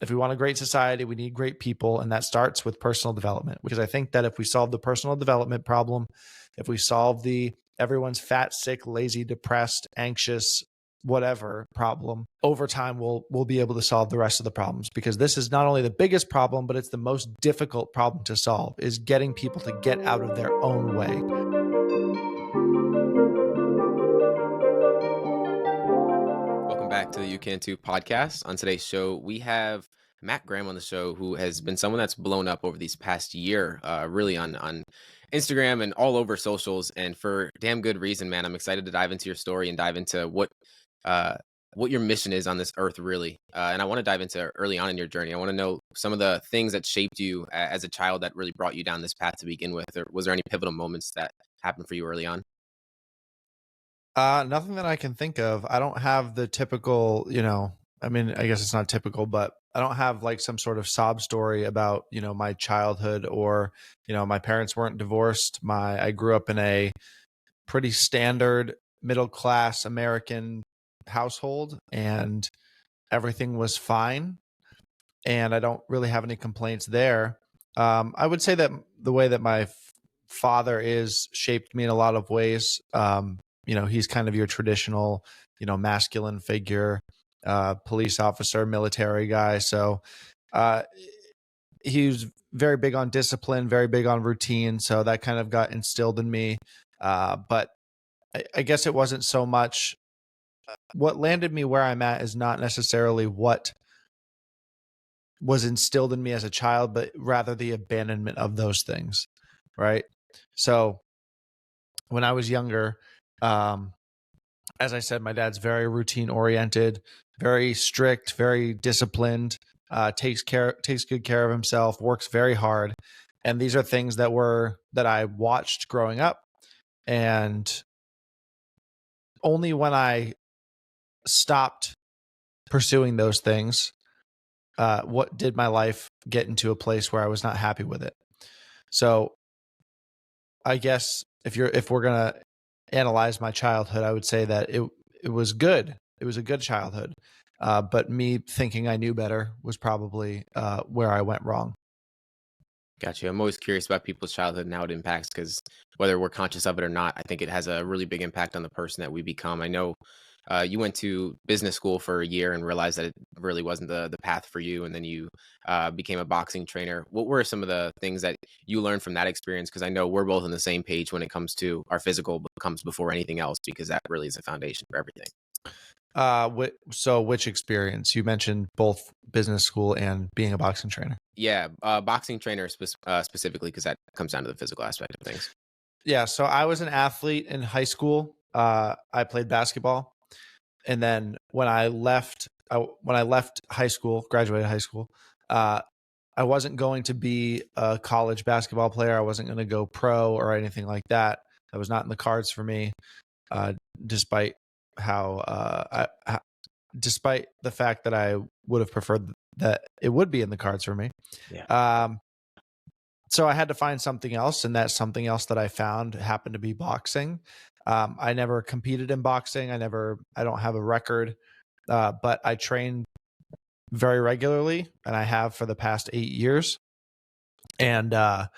if we want a great society, we need great people. And that starts with personal development, because I think that if we solve the personal development problem, if we solve the everyone's fat, sick, lazy, depressed, anxious, whatever problem, over time we'll be able to solve the rest of the problems, because this is not only the biggest problem, but it's the most difficult problem to solve, is getting people to get out of their own way. Welcome back to the You Can Too podcast. On today's show, we have Matt Graham on the show, who has been someone that's blown up over these past year, really on Instagram and all over socials, and for damn good reason, man. I'm excited to dive into your story and dive into what your mission is on this earth, really. And I want to dive into early on in your journey. I want to know some of the things that shaped you as a child that really brought you down this path to begin with. Or was there any pivotal moments that happened for you early on? Nothing that I can think of. I don't have the typical, I mean, I guess it's not typical, but I don't have like some sort of sob story about, my childhood, or, my parents weren't divorced. I grew up in a pretty standard middle class American household, and everything was fine. And I don't really have any complaints there. I would say that the way that my father is shaped me in a lot of ways. He's kind of your traditional, masculine figure, police officer, military guy. So he was very big on discipline, very big on routine. So that kind of got instilled in me. But I guess it wasn't so much what landed me where I'm at is not necessarily what was instilled in me as a child, but rather the abandonment of those things. Right. So when I was younger, as I said, my dad's very routine oriented, very strict, very disciplined, takes good care of himself, works very hard. And these are things that I watched growing up. And only when I stopped pursuing those things, what did my life get into a place where I was not happy with it. So I guess if we're going to analyze my childhood, I would say that it was good. It was a good childhood. But me thinking I knew better was probably where I went wrong. Gotcha. I'm always curious about people's childhood and how it impacts, because whether we're conscious of it or not, I think it has a really big impact on the person that we become. I know you went to business school for a year and realized that it really wasn't the path for you, and then you became a boxing trainer. What were some of the things that you learned from that experience? Because I know we're both on the same page when it comes to our physical comes before anything else, because that really is the foundation for everything. So which experience? You mentioned both business school and being a boxing trainer. Yeah, boxing trainer specifically, because that comes down to the physical aspect of things. Yeah, so I was an athlete in high school. I played basketball, and then when I left high school, graduated high school, I wasn't going to be a college basketball player. I wasn't going to go pro or anything like that. That was not in the cards for me, despite despite the fact that I would have preferred that it would be in the cards for me. Yeah. So I had to find something else, and that something else that I found happened to be boxing. I never competed in boxing. I don't have a record, but I trained very regularly, and I have for the past 8 years. And how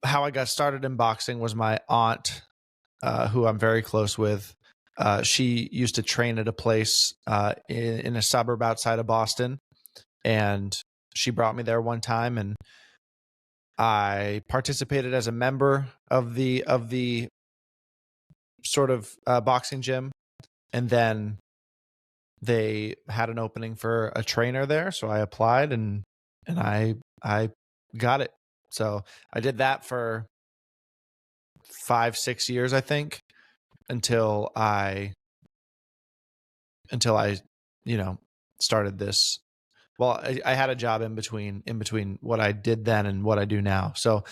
I got started in boxing was my aunt, who I'm very close with. She used to train at a place in a suburb outside of Boston, and she brought me there one time, and I participated as a member of the sort of boxing gym, and then they had an opening for a trainer there, so I applied, and I got it. So I did that for 5-6 years, I think, until I started this. Well, I had a job in between what I did then and what I do now. So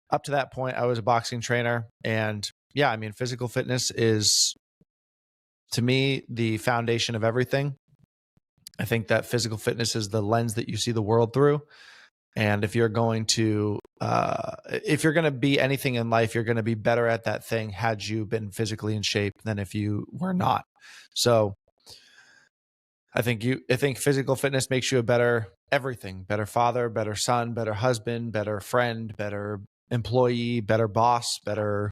up to that point, I was a boxing trainer. And yeah, I mean, physical fitness is, to me, the foundation of everything. I think that physical fitness is the lens that you see the world through. And if you're going to be anything in life, you're going to be better at that thing had you been physically in shape than if you were not. So I think physical fitness makes you a better everything, better father, better son, better husband, better friend, better employee, better boss, better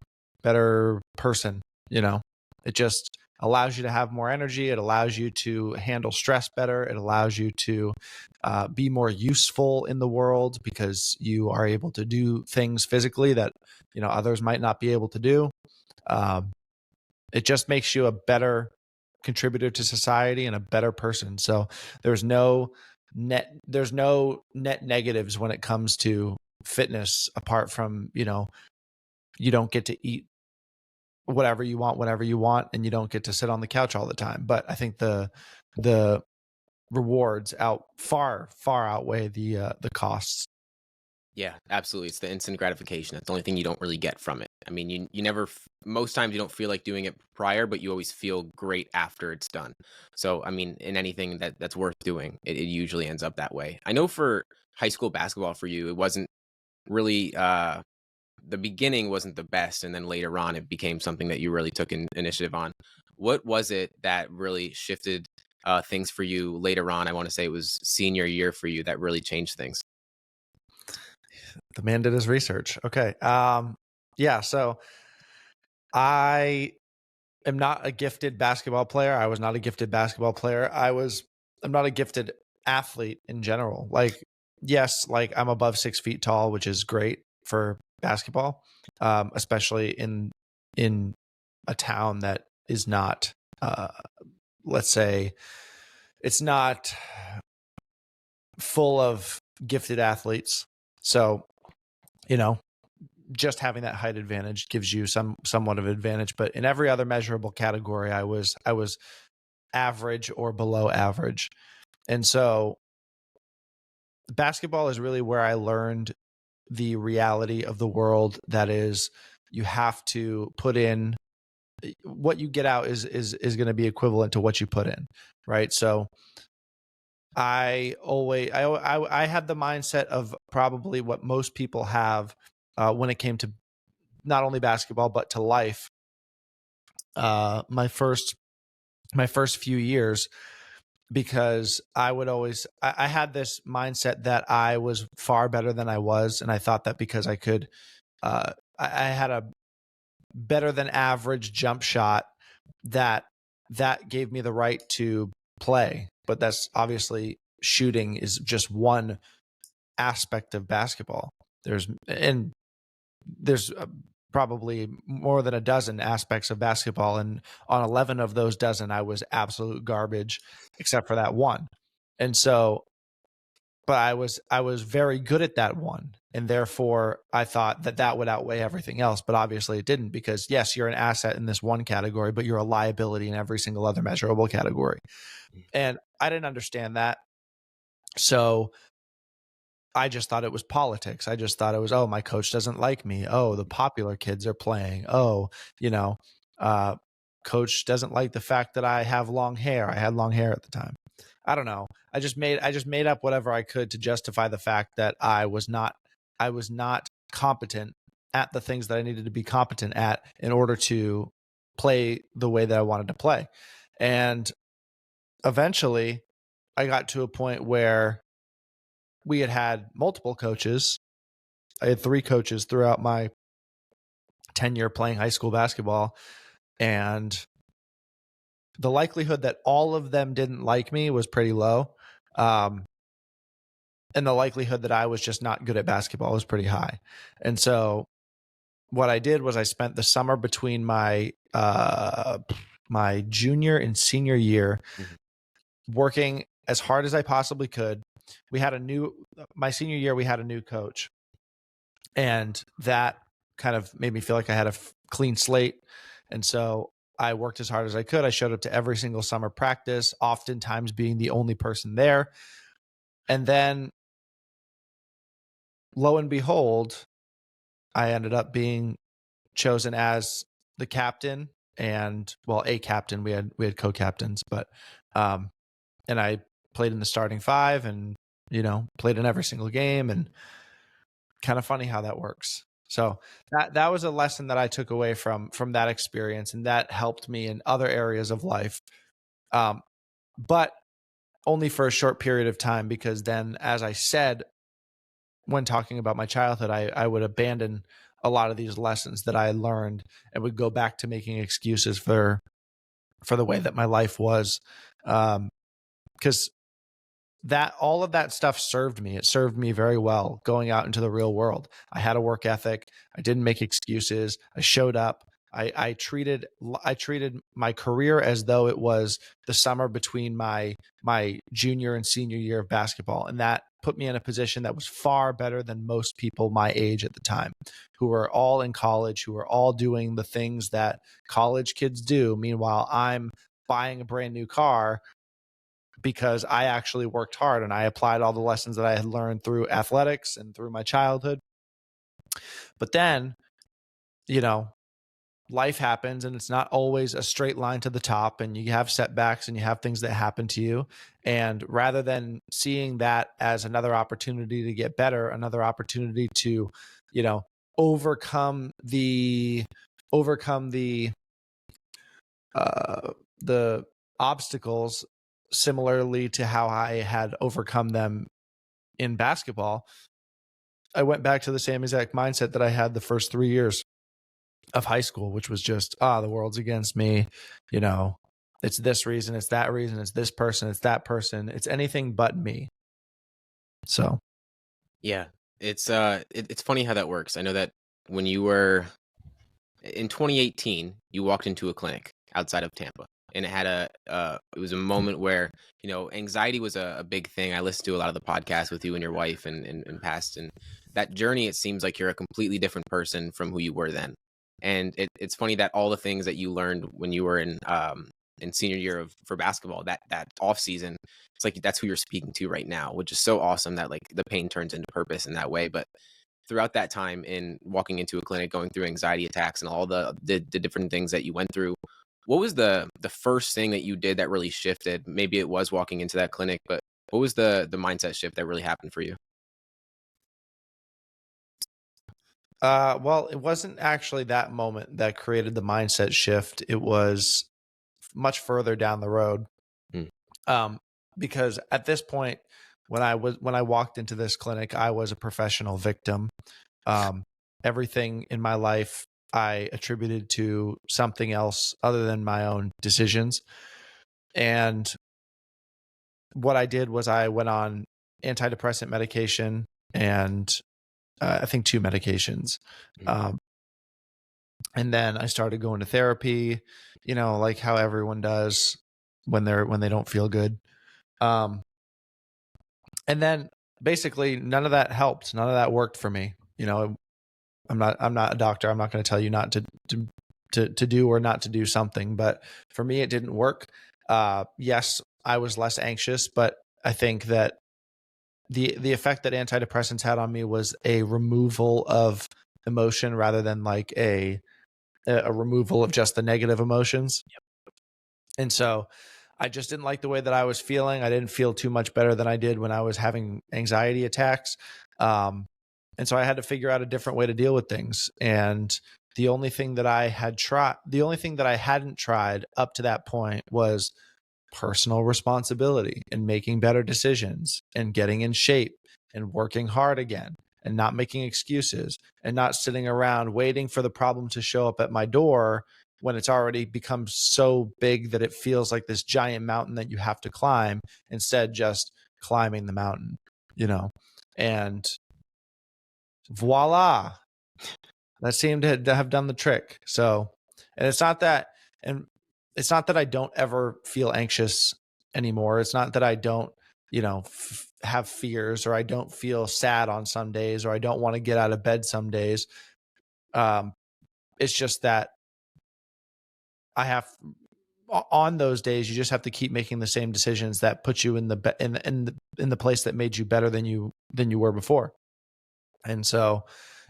person, you know. It just allows you to have more energy. It allows you to handle stress better. It allows you to be more useful in the world because you are able to do things physically that, you know, others might not be able to do. Um, it just makes you a better contributor to society and a better person. So there's no there's no net negatives when it comes to fitness apart from, you know, you don't get to eat whatever you want whenever you want, and you don't get to sit on the couch all the time. But I think the rewards out far outweigh the costs. Yeah, absolutely. It's the instant gratification. That's the only thing you don't really get from it. I mean, you never most times you don't feel like doing it prior, but you always feel great after it's done. So, I mean, in anything that's worth doing, it usually ends up that way. I know for high school basketball for you, it wasn't really the beginning wasn't the best, and then later on it became something that you really took initiative on. What was it that really shifted things for you later on? I want to say it was senior year for you that really changed things. The man did his research. Okay. Yeah. So I am not a gifted basketball player. I was not a gifted basketball player. I'm not a gifted athlete in general. Like, yes, like I'm above 6 feet tall, which is great for basketball, especially in a town that is not, let's say, it's not full of gifted athletes. So, you know, just having that height advantage gives you somewhat of advantage. But in every other measurable category, I was average or below average. And so basketball is really where I learned the reality of the world, that is, you have to put in what you get out is going to be equivalent to what you put in, right? So I had the mindset of probably what most people have when it came to not only basketball but to life. My first few years, because I had this mindset that I was far better than I was, and I thought that because I could, I had a better than average jump shot, that that gave me the right to play. But that's obviously, shooting is just one aspect of basketball. There's probably more than a dozen aspects of basketball, and on 11 of those dozen I was absolute garbage except for that one. And so, but I was very good at that one, and therefore I thought that that would outweigh everything else. But obviously it didn't, because yes, you're an asset in this one category, but you're a liability in every single other measurable category. And I didn't understand that. So I just thought it was politics. I just thought it was, oh, my coach doesn't like me. Oh, the popular kids are playing. Oh, you know, uh, coach doesn't like the fact that I have long hair. I had long hair at the time. I don't know. I just made up whatever I could to justify the fact that I was not competent at the things that I needed to be competent at in order to play the way that I wanted to play. And eventually I got to a point where we had multiple coaches. I had 3 coaches throughout my tenure playing high school basketball, and the likelihood that all of them didn't like me was pretty low. Um, and the likelihood that I was just not good at basketball was pretty high. And so what I did was I spent the summer between my junior and senior year Mhm. working as hard as I possibly could. We had a new My senior year we had a new coach, and that kind of made me feel like I had a clean slate. And so I worked as hard as I could. I showed up to every single summer practice, oftentimes being the only person there. And then, lo and behold, I ended up being chosen as the captain, and, well, a captain. We had co-captains, but and I played in the starting five, and, you know, played in every single game. And kind of funny how that works. So that was a lesson that I took away from that experience, and that helped me in other areas of life. But only for a short period of time, because then, as I said, when talking about my childhood, I would abandon a lot of these lessons that I learned and would go back to making excuses for the way that my life was. Because that all of that stuff served me. It served me very well going out into the real world. I had a work ethic. I didn't make excuses. I showed up. I treated my career as though it was the summer between my junior and senior year of basketball, and that put me in a position that was far better than most people my age at the time, who were all in college, who were all doing the things that college kids do. Meanwhile, I'm buying a brand new car because I actually worked hard and I applied all the lessons that I had learned through athletics and through my childhood. But then, you know, life happens and it's not always a straight line to the top, and you have setbacks and you have things that happen to you. And rather than seeing that as another opportunity to get better, another opportunity to, you know, overcome the the obstacles similarly to how I had overcome them in basketball, I went back to the same exact mindset that I had the first 3 years of high school, which was just, the world's against me. You know, it's this reason, it's that reason, it's this person, it's that person, it's anything but me. So, Yeah. It's funny how that works. I know that when you were in 2018, you walked into a clinic outside of Tampa, and it was a moment where, anxiety was a big thing. I listened to a lot of the podcasts with you and your wife and past, and that journey, it seems like you're a completely different person from who you were then. And it's funny that all the things that you learned when you were in senior year for basketball, that off season, it's like that's who you're speaking to right now, which is so awesome that like the pain turns into purpose in that way. But throughout that time in walking into a clinic, going through anxiety attacks and all the different things that you went through, what was the first thing that you did that really shifted? Maybe it was walking into that clinic, but what was the mindset shift that really happened for you? well, it wasn't actually that moment that created the mindset shift. It was much further down the road. Mm. Um, because at this point, when I walked into this clinic, I was a professional victim. Um, Everything in my life I attributed to something else other than my own decisions. And what I did was I went on antidepressant medication and I think two medications. Mm. Um, and then I started going to therapy, like how everyone does when they don't feel good. Um, and then basically none of that helped. None of that worked for me. I'm not a doctor. I'm not going to tell you not to do or not to do something, but for me, it didn't work. Yes, I was less anxious, but I think that the effect that antidepressants had on me was a removal of emotion rather than like a removal of just the negative emotions. And so I just didn't like the way that I was feeling. I didn't feel too much better than I did when I was having anxiety attacks. Um, and so I had to figure out a different way to deal with things. And the only thing that I hadn't tried up to that point was personal responsibility and making better decisions and getting in shape and working hard again and not making excuses and not sitting around waiting for the problem to show up at my door when it's already become so big that it feels like this giant mountain that you have to climb, instead just climbing the mountain, you know. And voila, that seemed to have done the trick. So, and and it's not that I don't ever feel anxious anymore. It's not that I don't, have fears, or I don't feel sad on some days, or I don't want to get out of bed some days. Um, it's just that I have on those days you just have to keep making the same decisions that put you in the place that made you better than you were before. And so,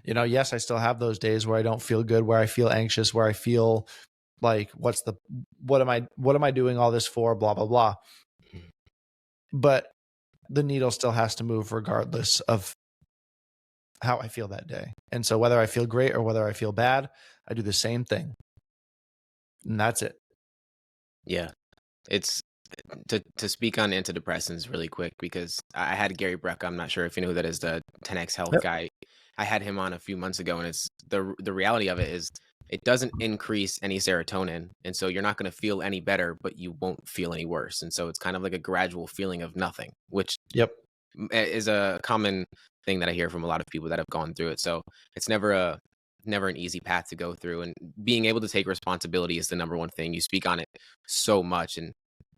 yes, I still have those days where I don't feel good, where I feel anxious, where I feel like what am I doing all this for, blah blah blah. But the needle still has to move regardless of how I feel that day. And so whether I feel great or whether I feel bad, I do the same thing. And that's it. Yeah. It's To speak on antidepressants really quick, because I had Gary Brecka. I'm not sure if you know who that is, the 10x Health Yep. guy. I had him on a few months ago, and it's the reality of it is it doesn't increase any serotonin, and so you're not going to feel any better, but you won't feel any worse, and so it's kind of like a gradual feeling of nothing, which Yep. is a common thing that I hear from a lot of people that have gone through it. So it's never an easy path to go through, and being able to take responsibility is the number one thing. You speak on it so much, and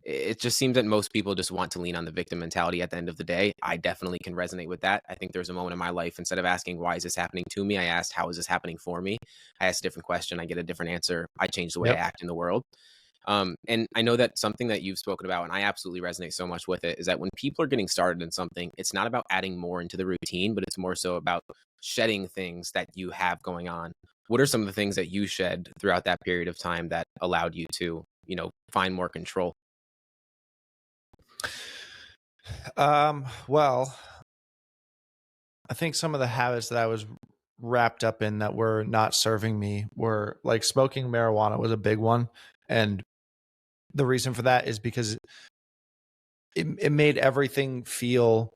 it just seems that most people just want to lean on the victim mentality at the end of the day. I definitely can resonate with that. I think there's a moment in my life, instead of asking why is this happening to me, I asked how is this happening for me. I asked a different question, I get a different answer. I change the way I Yep. act in the world. And I know that something that you've spoken about, and I absolutely resonate so much with it, is that when people are getting started in something, it's not about adding more into the routine, but it's more so about shedding things that you have going on. What are some of the things that you shed throughout that period of time that allowed you to, find more control? Well, I think some of the habits that I was wrapped up in that were not serving me were like smoking marijuana was a big one. And the reason for that is because it made everything feel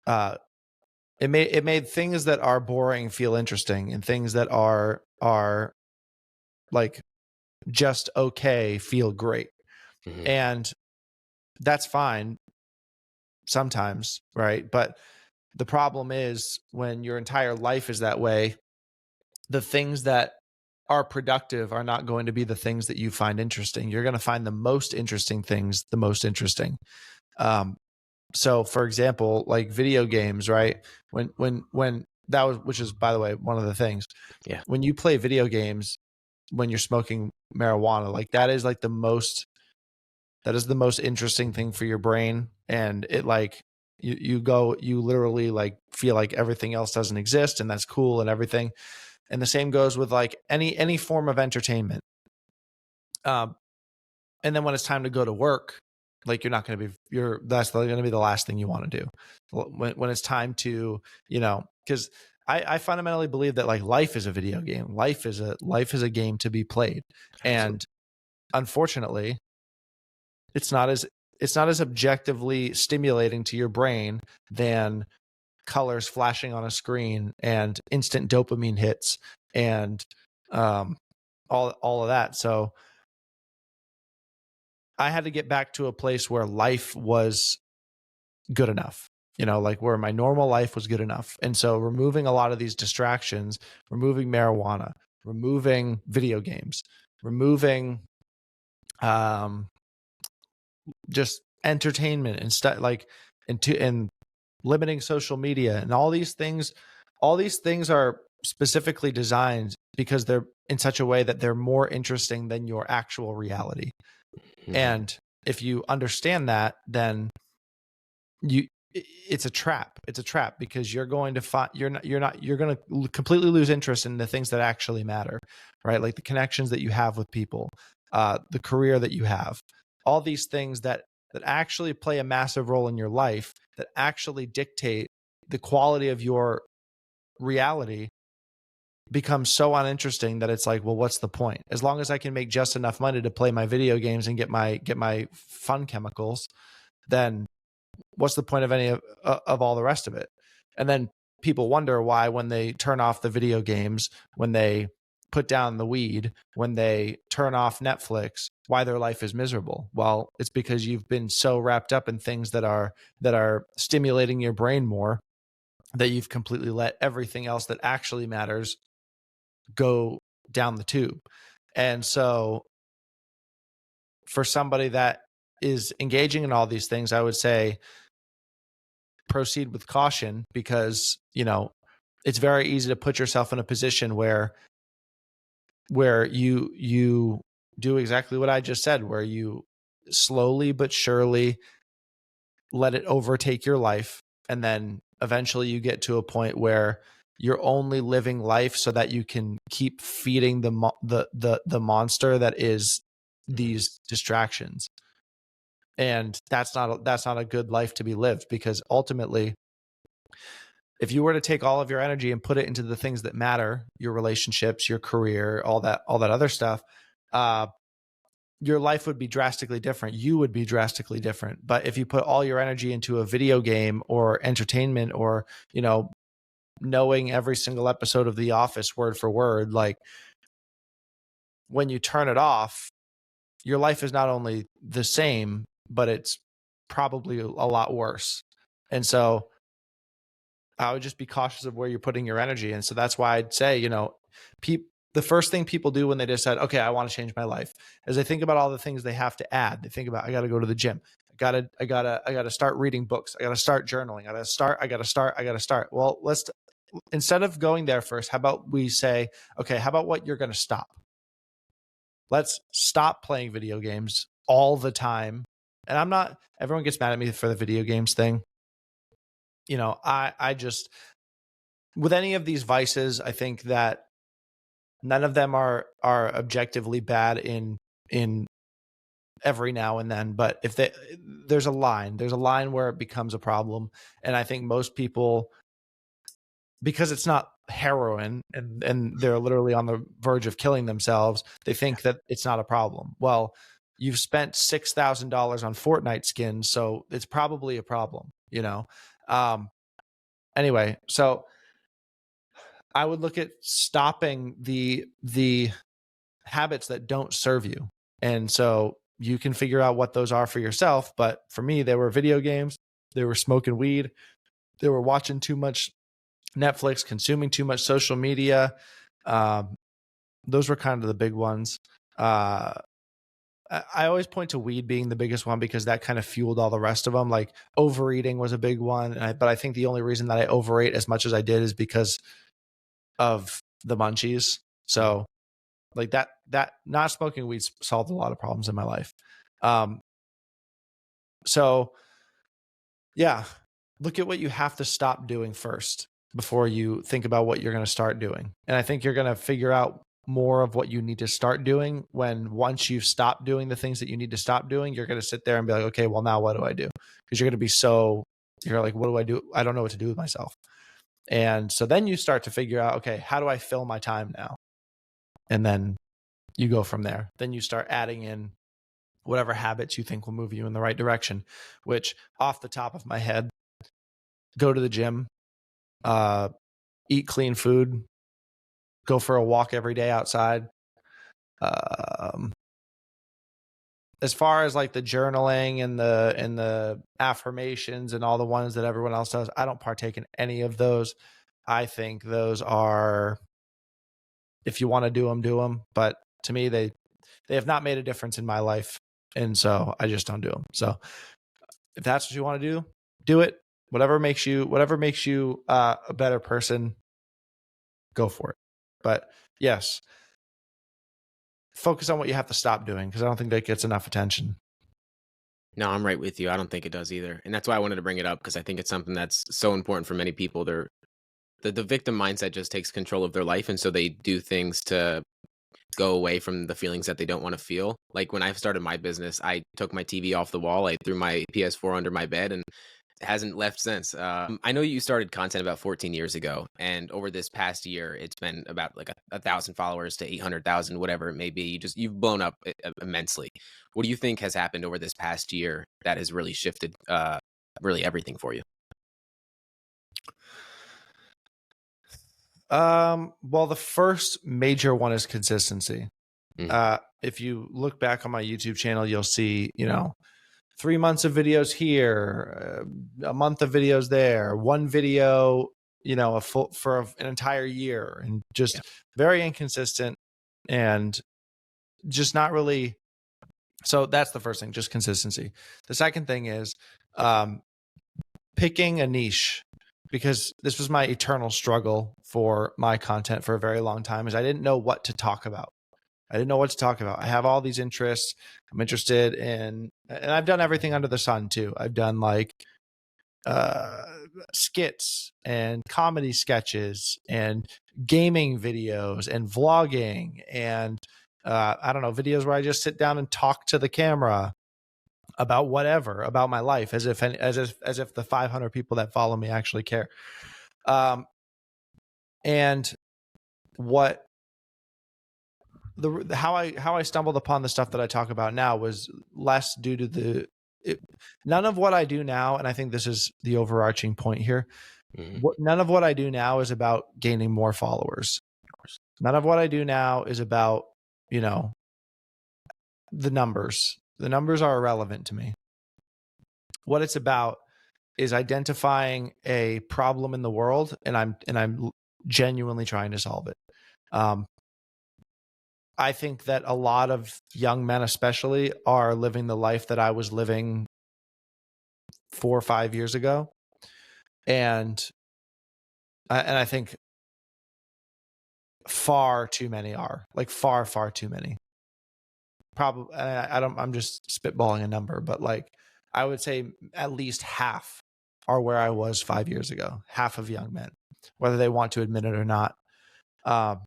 uh it made things that are boring feel interesting, and things that are like just okay feel great. Hmm. And that's fine sometimes, right? But the problem is when your entire life is that way, the things that are productive are not going to be the things that you find interesting. You're going to find the most interesting things the most interesting. Um, so, for example, like video games, right? When that was, which is by the way one of the things, Yeah. when you play video games, when you're smoking marijuana, like that is the most interesting thing for your brain, and it like you literally like feel like everything else doesn't exist, and that's cool and everything. And the same goes with like any form of entertainment. Um, and then when it's time to go to work, like you're not going to be that's going to be the last thing you want to do. When it's time to, because I fundamentally believe that like life is a video game. Life is a game to be played, Absolutely. and unfortunately, it's not as it's not as objectively stimulating to your brain than colors flashing on a screen and instant dopamine hits and um, all of that. So I had to get back to a place where life was good enough, like where my normal life was good enough. And so removing a lot of these distractions, removing marijuana, removing video games, removing um, just entertainment and stuff like and limiting social media and all these things are specifically designed because they're in such a way that they're more interesting than your actual reality. Hmm. And if you understand that, then you it's a trap because you're going to find you're going to completely lose interest in the things that actually matter, right? Like the connections that you have with people, the career that you have, all these things that actually play a massive role in your life, that actually dictate the quality of your reality, becomes so uninteresting that it's like, well, what's the point? As long as I can make just enough money to play my video games and get my fun chemicals, then what's the point of any of all the rest of it? And then people wonder why, when they turn off the video games, when they put down the weed, when they turn off Netflix, why their life is miserable. Well, it's because you've been so wrapped up in things that are stimulating your brain more, that you've completely let everything else that actually matters go down the tube. And so for somebody that is engaging in all these things, I would say proceed with caution, because it's very easy to put yourself in a position where you do exactly what I just said, where you slowly but surely let it overtake your life, and then eventually you get to a point where you're only living life so that you can keep feeding the monster that is these distractions. And that's not a good life to be lived, because ultimately, if you were to take all of your energy and put it into the things that matter, your relationships, your career, all that other stuff, uh, your life would be drastically different. You would be drastically different. But if you put all your energy into a video game or entertainment or, knowing every single episode of The Office word for word, like when you turn it off, your life is not only the same, but it's probably a lot worse. And so I would just be cautious of where you're putting your energy. And so that's why I'd say, the first thing people do when they decide, okay, I want to change my life, is they think about all the things they have to add. They think about, I got to go to the gym. I gotta start reading books. I gotta start journaling. I gotta start. Well, instead of going there first, how about we say, okay, how about what you're going to stop? Let's stop playing video games all the time. And everyone gets mad at me for the video games thing. I just, with any of these vices, I think that none of them are objectively bad in every now and then. But there's a line where it becomes a problem. And I think most people, because it's not heroin and they're literally on the verge of killing themselves, they think that it's not a problem. Well, you've spent $6,000 on Fortnite skins, so it's probably a problem, Anyway, so I would look at stopping the habits that don't serve you. And so you can figure out what those are for yourself. But for me, they were video games, they were smoking weed, they were watching too much Netflix, consuming too much social media. Those were kind of the big ones. I always point to weed being the biggest one because that kind of fueled all the rest of them. Like overeating was a big one. But I think the only reason that I overate as much as I did is because of the munchies. So like that not smoking weed solved a lot of problems in my life. So yeah, look at what you have to stop doing first before you think about what you're going to start doing. And I think you're going to figure out more of what you need to start doing once you've stopped doing the things that you need to stop doing. You're going to sit there and be like, okay, well, now what do I do? Because you're going to be you're like, what do I do? I don't know what to do with myself. And so then you start to figure out, okay, how do I fill my time now? And then you go from there. Then you start adding in whatever habits you think will move you in the right direction, which off the top of my head, go to the gym, eat clean food, go for a walk every day outside. As far as like the journaling and the affirmations and all the ones that everyone else does, I don't partake in any of those. I think those are, if you want to do them, but to me, they have not made a difference in my life. And so I just don't do them. So if that's what you want to do it. Whatever makes you a better person, go for it. But yes, focus on what you have to stop doing, because I don't think that gets enough attention. No, I'm right with you. I don't think it does either. And that's why I wanted to bring it up, because I think it's something that's so important for many people. The victim mindset just takes control of their life. And so they do things to go away from the feelings that they don't want to feel. Like when I started my business, I took my TV off the wall. I threw my PS4 under my bed and it hasn't left since. I know you started content about 14 years ago, and over this past year, it's been about like 1,000 followers to 800,000, whatever it may be. You've blown up immensely. What do you think has happened over this past year that has really shifted, really everything for you? Well, the first major one is consistency. Mhm. If you look back on my YouTube channel, you'll see, 3 months of videos here, a month of videos there, one video, a full for an entire year, and Yeah. just very inconsistent and just not really. So that's the first thing, just consistency. The second thing is picking a niche, because this was my eternal struggle for my content for a very long time, is I didn't know what to talk about. I have all these interests. I'm interested in, and I've done everything under the sun too. I've done like uh, skits and comedy sketches and gaming videos and vlogging and I don't know, videos where I just sit down and talk to the camera about whatever about my life, as if the 500 people that follow me actually care. And what how I stumbled upon the stuff that I talk about now was less due to none of what I do now, and I think this is the overarching point here. Mhm. None of what I do now is about gaining more followers. None of what I do now is about, you know, the numbers. The numbers are irrelevant to me. What it's about is identifying a problem in the world, and I'm genuinely trying to solve it. Um, I think that a lot of young men, especially, are living the life that I was living 4 or 5 years ago, and I think far too many are, like, far too many. Probably, I don't. I'm just spitballing a number, but like, I would say at least half are where I was 5 years ago. Half of young men, whether they want to admit it or not. Um,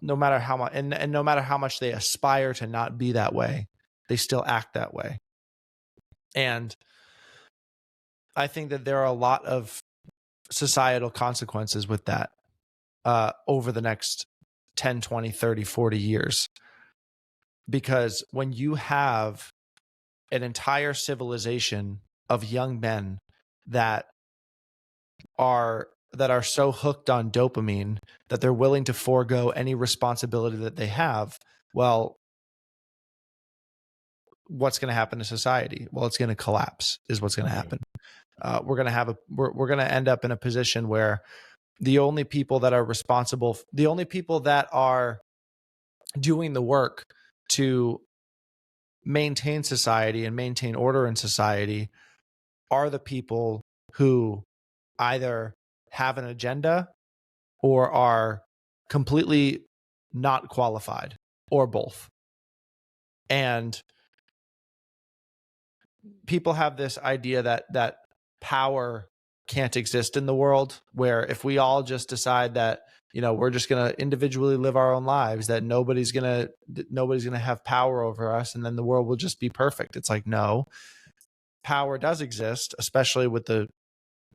no matter how much, and no matter how much they aspire to not be that way, they still act that way. And I think that there are a lot of societal consequences with that over the next 10, 20, 30, 40 years. Because when you have an entire civilization of young men that are so hooked on dopamine that they're willing to forego any responsibility that they have, well, what's going to happen to society? Well, it's going to collapse is what's going to happen. We're going to end up in a position where the only people that are responsible, the only people that are doing the work to maintain society and maintain order in society are the people who either have an agenda or are completely not qualified, or both. And people have this idea that power can't exist in the world, where if we all just decide that, you know, we're just going to individually live our own lives, that nobody's going to have power over us, and then the world will just be perfect. It's like, no, power does exist, especially with the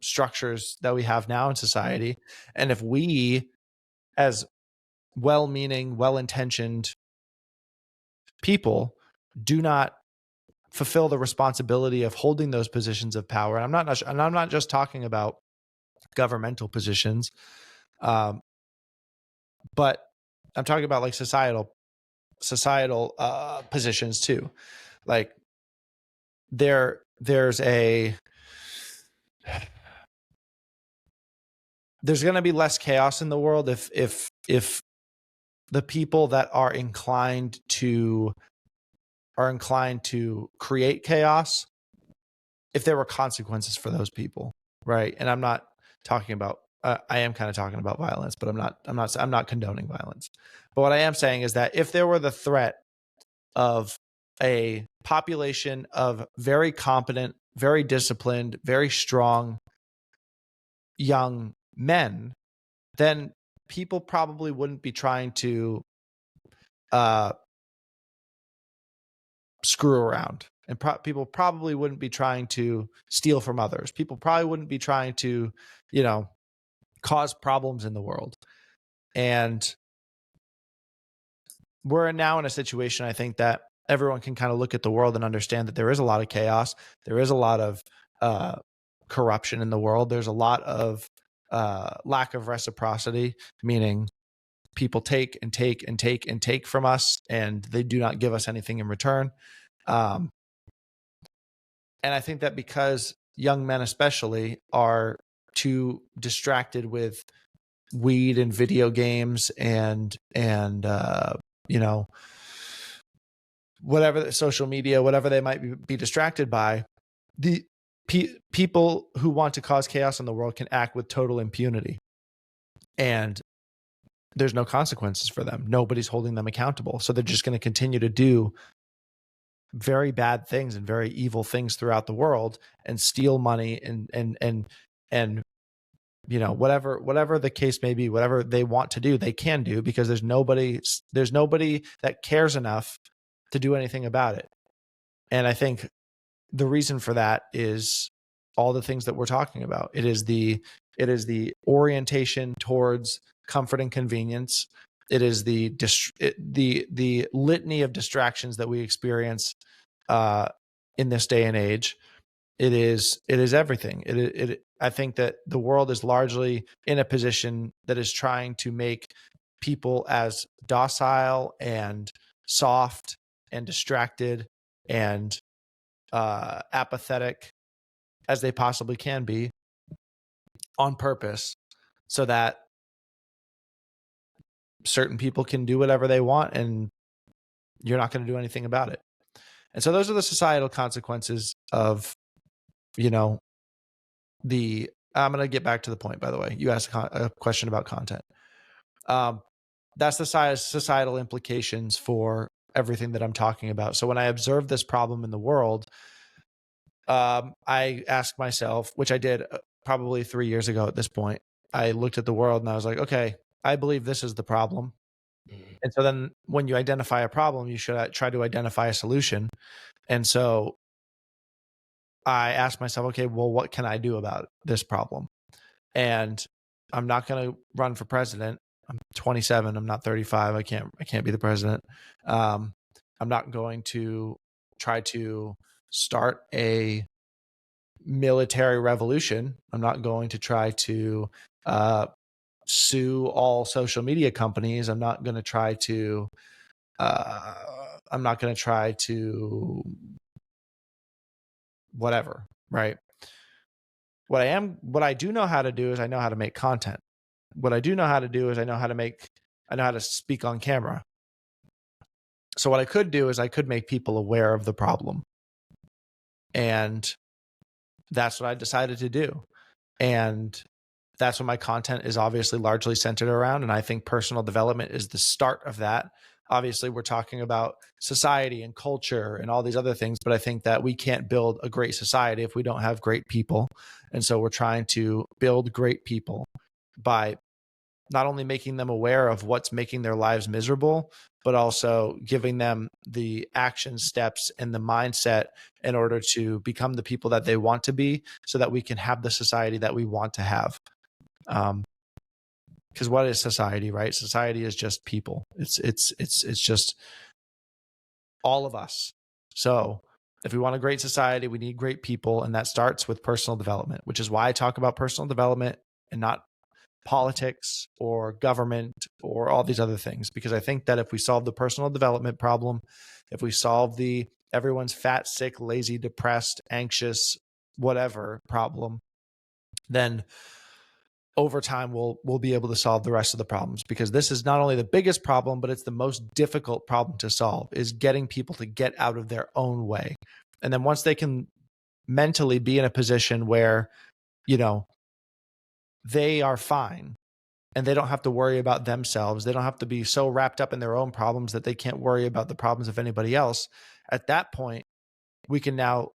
structures that we have now in society. And if we, as well-meaning, well-intentioned people, do not fulfill the responsibility of holding those positions of power, and I'm not just talking about governmental positions, but I'm talking about like societal positions too. Like there's going to be less chaos in the world if the people that are inclined to create chaos, if there were consequences for those people, right? And I'm not talking about I am kind of talking about violence, but I'm not condoning violence. But what I am saying is that if there were the threat of a population of very competent, very disciplined, very strong young men, then people probably wouldn't be trying to screw around, and people probably wouldn't be trying to steal from others. People probably wouldn't be trying to, you know, cause problems in the world. And we're now in a situation, I think, that everyone can kind of look at the world and understand that there is a lot of chaos. There is a lot of corruption in the world. There's a lot of lack of reciprocity, meaning people take and take and take and take from us, and they do not give us anything in return. And I think that because young men especially are too distracted with weed and video games and you know, whatever, social media, whatever they might be distracted by, the people who want to cause chaos in the world can act with total impunity, and there's no consequences for them. Nobody's holding them accountable. So they're just going to continue to do very bad things and very evil things throughout the world, and steal money and you know, whatever the case may be, whatever they want to do, they can do, because there's nobody that cares enough to do anything about it. And I think the reason for that is all the things that we're talking about. It is the orientation towards comfort and convenience. It is the litany of distractions that we experience in this day and age. It is everything. I think that the world is largely in a position that is trying to make people as docile and soft and distracted and apathetic as they possibly can be on purpose, so that certain people can do whatever they want and you're not going to do anything about it. And so those are the societal consequences of, you know, I'm going to get back to the point, by the way. You asked a question about content. That's the societal implications for everything that I'm talking about. So when I observe this problem in the world, I ask myself, which I did probably 3 years ago at this point, I looked at the world and I was like, okay, I believe this is the problem. And so then when you identify a problem, you should try to identify a solution. And so I asked myself, okay, well, what can I do about this problem? And I'm not going to run for president. I'm 27. I'm not 35. I can't be the president. I'm not going to try to start a military revolution. I'm not going to try to sue all social media companies. I'm not going to try to whatever, right? What I do know how to do is I know how to make content. What I do know how to do is I know how to speak on camera. So what I could do is I could make people aware of the problem. And that's what I decided to do. And that's what my content is obviously largely centered around. And I think personal development is the start of that. Obviously, we're talking about society and culture and all these other things, but I think that we can't build a great society if we don't have great people. And so we're trying to build great people by not only making them aware of what's making their lives miserable, but also giving them the action steps and the mindset in order to become the people that they want to be, so that we can have the society that we want to have. Because what is society, right? Society is just people. It's just all of us. So if we want a great society, we need great people, and that starts with personal development, which is why I talk about personal development and not politics or government or all these other things. Because I think that if we solve the personal development problem, if we solve the everyone's fat, sick, lazy, depressed, anxious, whatever problem, then over time we'll be able to solve the rest of the problems. Because this is not only the biggest problem, but it's the most difficult problem to solve, is getting people to get out of their own way. And then once they can mentally be in a position where, you know, they are fine and they don't have to worry about themselves, they don't have to be so wrapped up in their own problems that they can't worry about the problems of anybody else, at that point we can now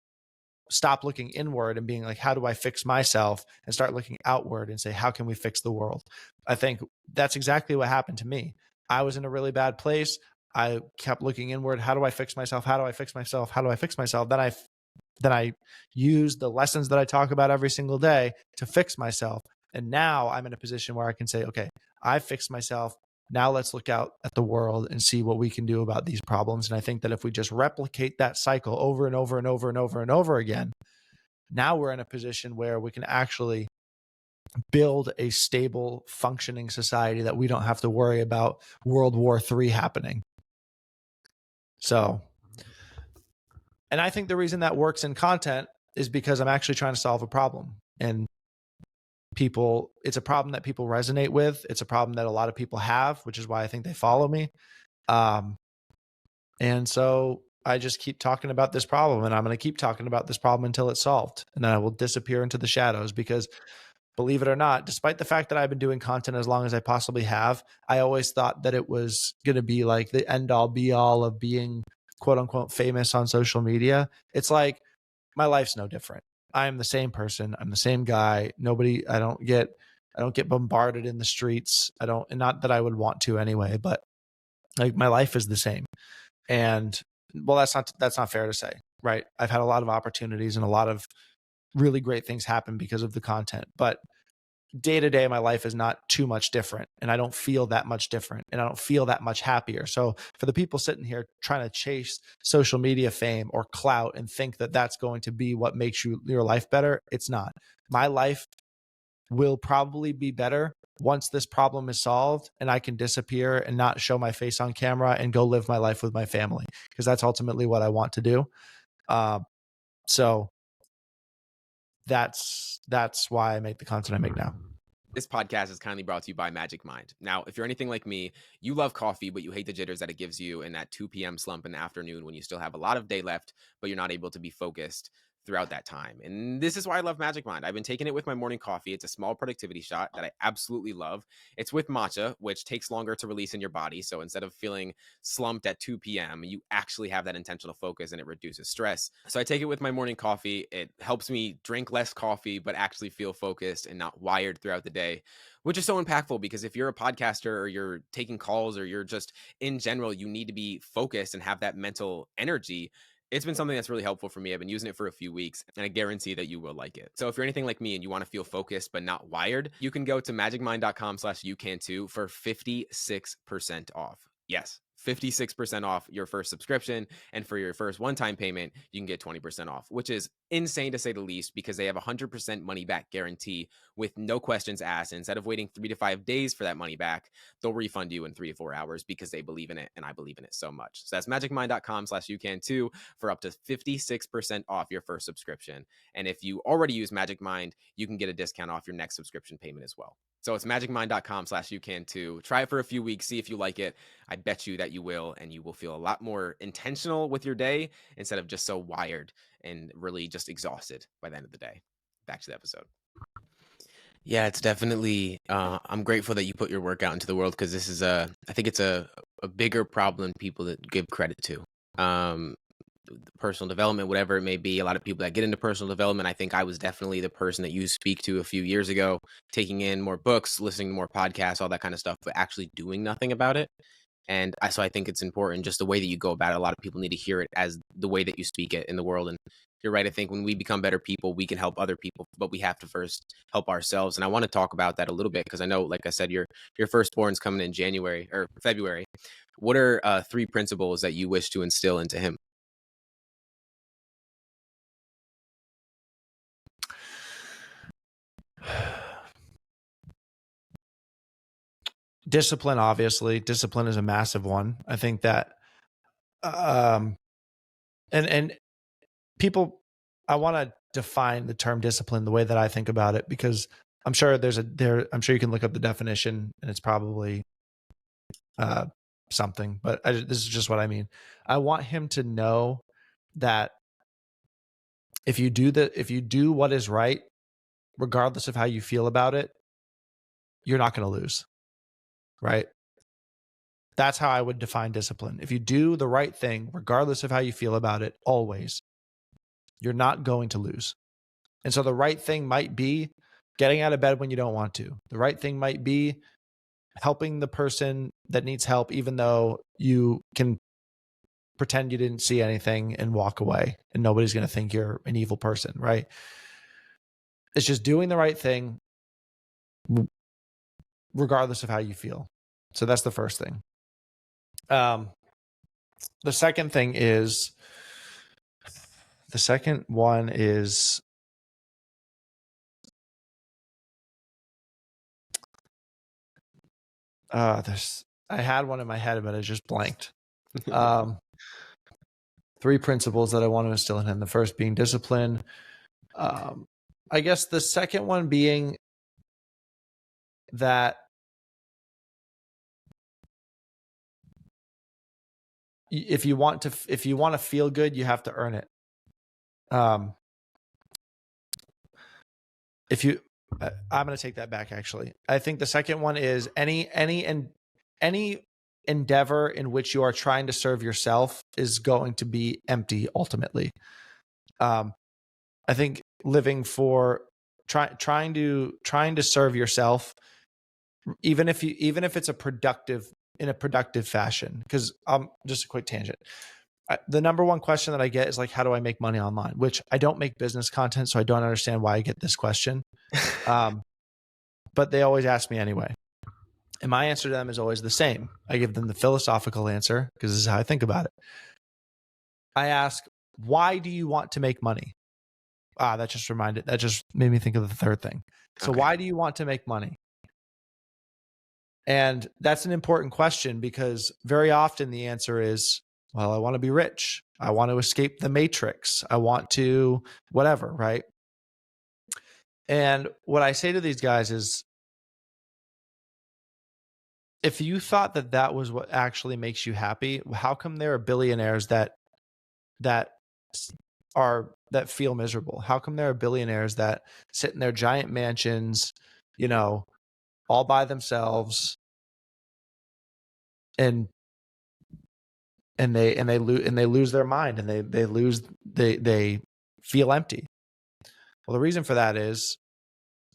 stop looking inward and being like, how do I fix myself, and start looking outward and say, how can we fix the world? I think that's exactly what happened to me. I was in a really bad place. I kept looking inward. How do I fix myself? How do I fix myself? How do I fix myself? Then I used the lessons that I talk about every single day to fix myself. And now I'm in a position where I can say, okay, I fixed myself. Now let's look out at the world and see what we can do about these problems. And I think that if we just replicate that cycle over and over and over and over and over again, now we're in a position where we can actually build a stable, functioning society that we don't have to worry about World War III happening. So, and I think the reason that works in content is because I'm actually trying to solve a problem. And it's a problem that people resonate with. It's a problem that a lot of people have, which is why I think they follow me. And so I just keep talking about this problem, and I'm going to keep talking about this problem until it's solved. And then I will disappear into the shadows, because believe it or not, despite the fact that I've been doing content as long as I possibly have, I always thought that it was going to be like the end all be all of being quote unquote famous on social media. It's like, my life's no different. I am the same person. I'm the same guy. I don't get bombarded in the streets. Not that I would want to anyway, but like, my life is the same. And well, that's not fair to say, right? I've had a lot of opportunities and a lot of really great things happen because of the content, but day to day, my life is not too much different, and I don't feel that much different, and I don't feel that much happier. So for the people sitting here trying to chase social media fame or clout and think that that's going to be what makes your life better, it's not. My life will probably be better once this problem is solved and I can disappear and not show my face on camera and go live my life with my family, because that's ultimately what I want to do. So that's why I make the content I make now. This podcast is kindly brought to you by Magic Mind. Now, if you're anything like me, you love coffee, but you hate the jitters that it gives you in that 2 p.m. slump in the afternoon when you still have a lot of day left, but you're not able to be focused throughout that time. And this is why I love Magic Mind. I've been taking it with my morning coffee. It's a small productivity shot that I absolutely love. It's with matcha, which takes longer to release in your body. So instead of feeling slumped at 2 p.m., you actually have that intentional focus and it reduces stress. So I take it with my morning coffee. It helps me drink less coffee, but actually feel focused and not wired throughout the day, which is so impactful because if you're a podcaster or you're taking calls or you're just in general, you need to be focused and have that mental energy. It's been something that's really helpful for me. I've been using it for a few weeks and I guarantee that you will like it. So if you're anything like me and you want to feel focused but not wired, you can go to magicmind.com/youcan2 for 56% off. Yes, 56% off your first subscription. And for your first one-time payment, you can get 20% off, which is insane to say the least, because they have a 100% money back guarantee with no questions asked. And instead of waiting 3 to 5 days for that money back, they'll refund you in 3 to 4 hours because they believe in it. And I believe in it so much. So that's magicmind.com/youcan2 for up to 56% off your first subscription. And if you already use Magic Mind, you can get a discount off your next subscription payment as well. So it's magicmind.com/youcan2. Try it for a few weeks, see if you like it. I bet you that you will, and you will feel a lot more intentional with your day instead of just so wired and really just exhausted by the end of the day. Back to the episode. Yeah, it's definitely, I'm grateful that you put your work out into the world, because this is I think it's a bigger problem than people that give credit to. Personal development, whatever it may be. A lot of people that get into personal development, I think I was definitely the person that you speak to a few years ago, taking in more books, listening to more podcasts, all that kind of stuff, but actually doing nothing about it. And so I think it's important, just the way that you go about it. A lot of people need to hear it as the way that you speak it in the world. And you're right. I think when we become better people, we can help other people, but we have to first help ourselves. And I want to talk about that a little bit, because I know, like I said, your firstborn's coming in January or February. What are 3 principles that you wish to instill into him? Discipline, obviously. Discipline is a massive one. I think that, and people, I want to define the term discipline the way that I think about it, because I'm sure I'm sure you can look up the definition and it's probably something, but this is just what I mean. I want him to know that if you do what is right, regardless of how you feel about it, you're not going to lose. Right? That's how I would define discipline. If you do the right thing, regardless of how you feel about it, always, you're not going to lose. And so the right thing might be getting out of bed when you don't want to. The right thing might be helping the person that needs help, even though you can pretend you didn't see anything and walk away and nobody's going to think you're an evil person, right? It's just doing the right thing regardless of how you feel. So that's the first thing. The second one is I had one in my head, but I just blanked. 3 principles that I want to instill in him. The first being discipline. I guess the second one being that if you want to feel good, you have to earn it. I'm going to take that back. Actually, I think the second one is any endeavor in which you are trying to serve yourself is going to be empty ultimately. I think living for trying to serve yourself, even if it's in a productive fashion. Because just a quick tangent. The number one question that I get is like, how do I make money online? Which I don't make business content, so I don't understand why I get this question. but they always ask me anyway. And my answer to them is always the same. I give them the philosophical answer because this is how I think about it. I ask, why do you want to make money? That just made me think of the third thing. So Okay. why do you want to make money? And that's an important question because very often the answer is, well, I want to be rich. I want to escape the matrix. I want to whatever, right? And what I say to these guys is, if you thought that that was what actually makes you happy, how come there are billionaires that that feel miserable? How come there are billionaires that sit in their giant mansions, all by themselves, and they lose their mind, and they feel empty? Well, the reason for that is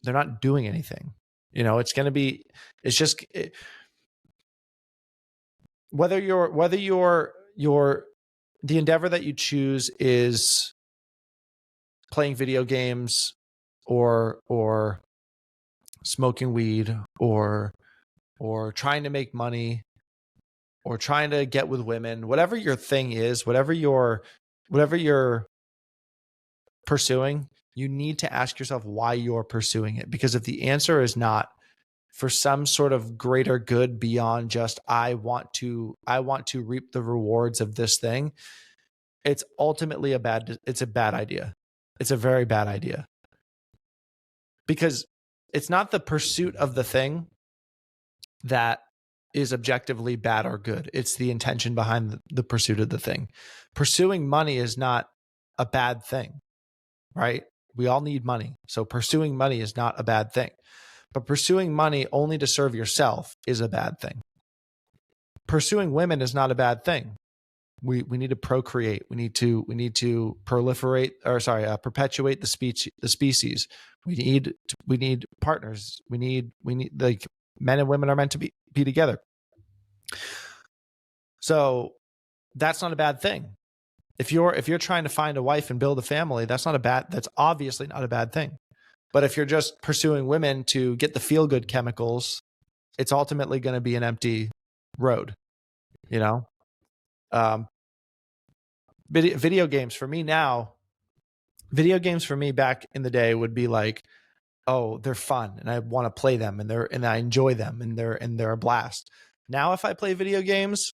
they're not doing anything. It's just whether the endeavor that you choose is playing video games or smoking weed or trying to make money or trying to get with women, whatever your thing is, whatever you're pursuing, you need to ask yourself why you're pursuing it. Because if the answer is not for some sort of greater good beyond just I want to reap the rewards of this thing, it's ultimately a bad idea. It's a very bad idea. Because it's not the pursuit of the thing that is objectively bad or good. It's the intention behind the pursuit of the thing. Pursuing money is not a bad thing, right? We all need money. So pursuing money is not a bad thing. But pursuing money only to serve yourself is a bad thing. Pursuing women is not a bad thing. We need to procreate. We need to proliferate, perpetuate the species. We need partners. We need like men and women are meant to be together. So that's not a bad thing. If you're trying to find a wife and build a family, that's obviously not a bad thing. But if you're just pursuing women to get the feel good chemicals, it's ultimately going to be an empty road, Video games for me back in the day would be like, oh, they're fun and I want to play them and I enjoy them and they're a blast. Now, if I play video games,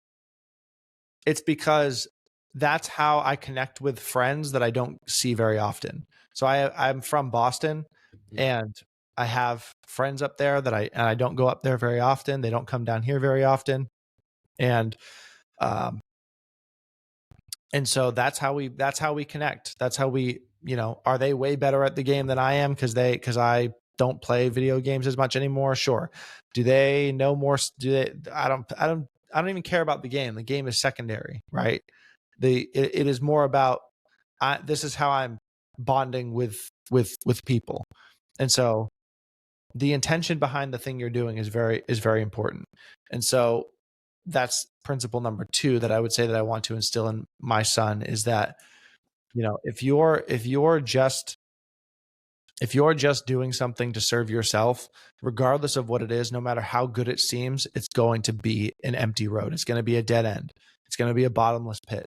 it's because that's how I connect with friends that I don't see very often. So I'm from Boston, and I have friends up there that I don't go up there very often. They don't come down here very often. And so that's how we connect. That's how we, are they way better at the game than I am because I don't play video games as much anymore? Sure. Do they know more? I don't even care about the game. The game is secondary, right? It is more about, this is how I'm bonding with people. And so the intention behind the thing you're doing is very important. And so that's principle number 2 that I would say that I want to instill in my son is that, if you're just doing something to serve yourself, regardless of what it is, no matter how good it seems, it's going to be an empty road. It's going to be a dead end. It's going to be a bottomless pit.